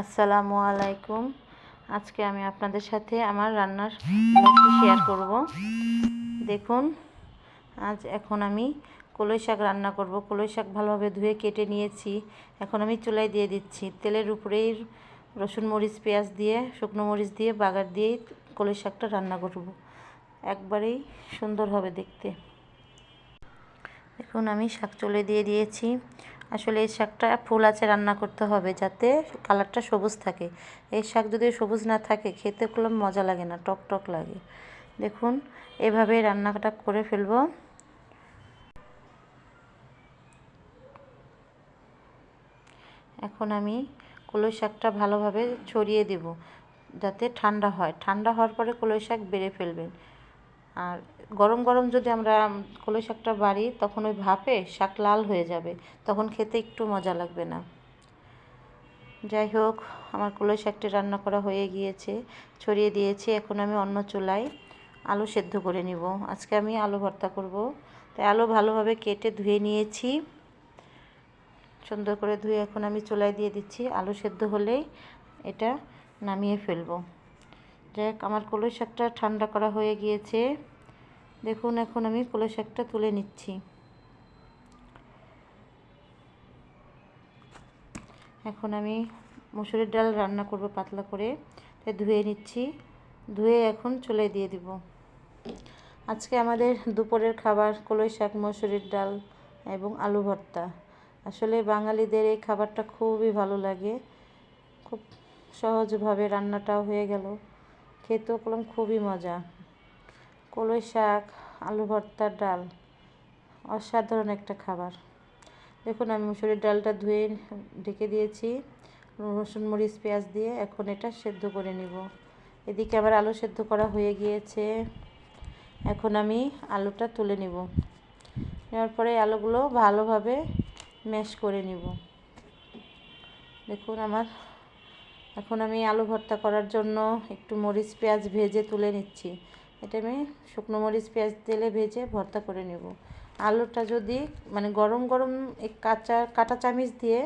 আসসালামু আলাইকুম। আজকে আমি আপনাদের সাথে আমার রান্নার ব্লগটি শেয়ার করব। দেখুন, এখন আমি কলই শাক রান্না করব। কলই শাক ভালোভাবে ধুয়ে কেটে নিয়েছি। এখন আমি চুলায় দিয়ে দিচ্ছি। তেলের উপরেই রসুন মরিচ পেঁয়াজ দিয়ে শুকনো মরিচ দিয়ে বাগার দিয়েই কলই শাকটা রান্না করব। একবারেই সুন্দর হবে দেখতে। এখন আমি শাক চুলে দিয়ে দিয়েছি। আসলে এই শাকটা ফুল আঁচে রান্না করতে হবে যাতে কালারটা সবুজ থাকে। এই শাক যদি সবুজ না থাকে খেতে কোনো মজা লাগে না, টক টক লাগে। দেখুন, এভাবে রান্নাটা করে ফেলবো। এখন আমি কলই শাকটা ভালোভাবে ছড়িয়ে দেব যাতে ঠান্ডা হয়। ঠান্ডা হওয়ার পরে কলই শাক বেড়ে ফেলবেন। আর গরম গরম যদি আমরা কলই শাকটা বাড়ি তখন ওই ভাপে শাক লাল হয়ে যাবে, তখন খেতে একটু মজা লাগবে না। যাই হোক, আমার কলই শাকটি রান্না করা হয়ে গিয়েছে, ছড়িয়ে দিয়েছি। এখন আমি অন্য চুলায় আলু সেদ্ধ করে নিব। আজকে আমি আলু ভর্তা করব, তাই আলু ভালোভাবে কেটে ধুয়ে নিয়েছি। সুন্দর করে ধুয়ে এখন আমি চুলায় দিয়ে দিচ্ছি। আলু সেদ্ধ হলেই এটা নামিয়ে ফেলবো। যাই হোক, আমার কলই শাকটা ঠান্ডা করা হয়ে গিয়েছে। দেখুন, এখন আমি কলই শাকটা তুলে নিচ্ছি। এখন আমি মসুরের ডাল রান্না করব পাতলা করে, তাই ধুয়ে নিচ্ছি। ধুয়ে এখন চুলায় দিয়ে দিব। আজকে আমাদের দুপুরের খাবার কলই শাক, মসুরের ডাল এবং আলু ভর্তা। আসলে বাঙালিদের এই খাবারটা খুবই ভালো লাগে। খুব সহজভাবে রান্নাটাও হয়ে গেল, খেতেও করলাম খুবই মজা। কলই শাক, আলু ভর্তা, ডাল অসাধারণ একটা খাবার। দেখুন, আমি মসুরের ডালটা ধুয়ে ঢেকে দিয়েছি রসুন মরিচ পেঁয়াজ দিয়ে। এখন এটা সেদ্ধ করে নিব। এদিকে আবার আলু সেদ্ধ করা হয়ে গিয়েছে। এখন আমি আলুটা তুলে নিব। নেওয়ার পরে আলুগুলো ভালোভাবে ম্যাশ করে নিব। দেখুন, এখন আমি আলু ভর্তা করার জন্য একটু মরিচ পেঁয়াজ ভেজে তুলে নিচ্ছি। এটা আমি শুকনো মরিচ পেঁয়াজ তেলে ভেজে ভর্তা করে নেব। আলুটা যদি গরম গরম কাঁটা চামচ দিয়ে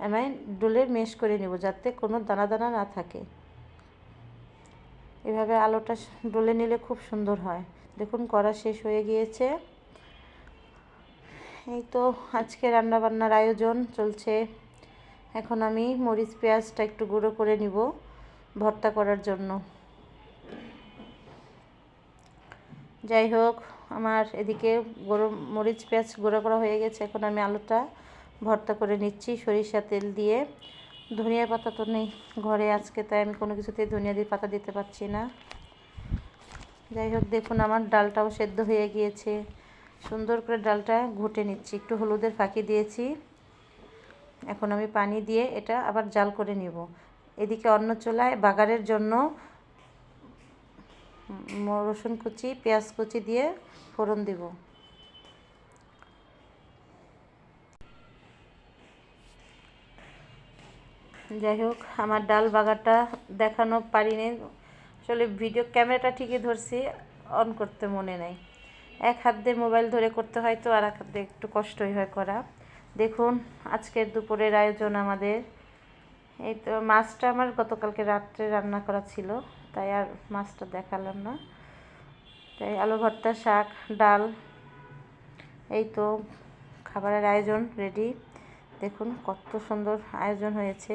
আমি ডলে ম্যাশ করে নেব যাতে কোনো দানা দানা না থাকে। এভাবে আলুটা ডলে নিলে খুব সুন্দর হয়। দেখুন, করা শেষ হয়ে গিয়েছে। এই তো আজকে রান্নাবান্নার আয়োজন চলছে। এখন আমি মরিচ পেঁয়াজটা একটু গুঁড়ো করে নিব ভর্তা করার জন্য। যাই হোক, আমার এদিকে মরিচ পেঁয়াজ গুঁড়ো করা হয়ে গেছে। এখন আমি আলুটা ভর্তা করে নিচ্ছি সরিষা তেল দিয়ে। ধনিয়া পাতা তো নেই ঘরে আজকে, তাই আমি কোনো কিছুতেই ধনিয়া দিয়ে পাতা দিতে পারছি না। যাই হোক, দেখুন আমার ডালটাও সেদ্ধ হয়ে গিয়েছে। সুন্দর করে ডালটা ঘুটে নিচ্ছি, একটু হলুদের ফাঁকি দিয়েছি। এখন আমি পানি দিয়ে এটা আবার জাল করে নিব। এদিকে অন্য চুলায় বাগারের জন্য রসুন কুচি পেঁয়াজ কুচি দিয়ে ফোড়ন দিব। যাই হোক, আমার ডাল বাগারটা দেখানো পারিনি। আসলে ভিডিও ক্যামেরাটা ঠিকই ধরছি, অন করতে মনে নাই। এক হাত দিয়ে মোবাইল ধরে করতে হয় তো, আর এক হাত দিয়ে একটু কষ্টই হয় করা। দেখুন, আজকের দুপুরের আয়োজন আমাদের এই তো। মাছটা আমার গতকালকে রাত্রে রান্না করা ছিল, তাই আর মাছটা দেখালাম না। তাই আলু ভর্তা, শাক, ডাল, এই তো খাবারের আয়োজন রেডি। দেখুন কত সুন্দর আয়োজন হয়েছে।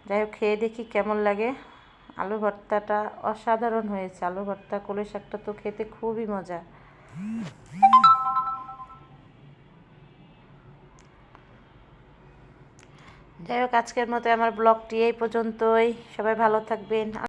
যাই হোক, খেয়ে দেখি কেমন লাগে। আলু ভর্তাটা অসাধারণ হয়েছে। আলু ভর্তা, কলই শাকটা তো খেতে খুবই মজা। যাই হোক, আজকের মতো আমার ব্লগটি এই পর্যন্তই। সবাই ভালো থাকবেন।